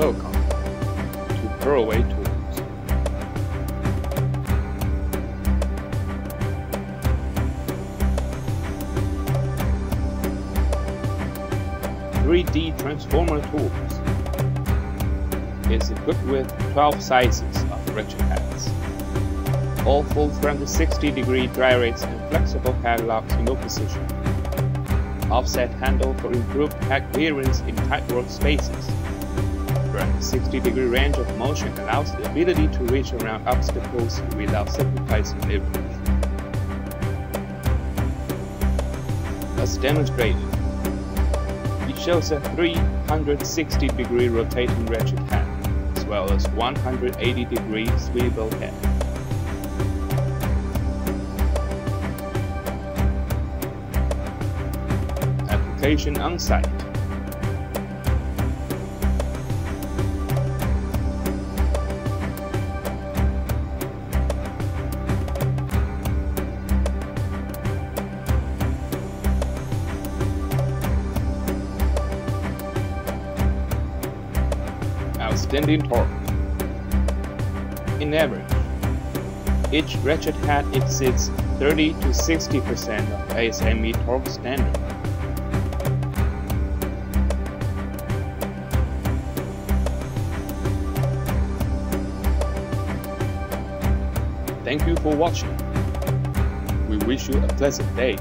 Welcome to Throwaway Tools. "3D Transformer Tools" is equipped with 12 sizes of ratchet heads, all full 360-degree dry rates and flexible head locks in no position, offset handle for improved head clearance in tight workspaces. 360-degree range of motion allows the ability to reach around obstacles without sacrificing leverage. As demonstrated, it shows a 360-degree rotating ratchet head, as well as 180-degree swivel head. Application on site. Outstanding torque. In average, each ratchet head exceeds 30 to 60% of ASME torque standard. Thank you for watching. We wish you a pleasant day.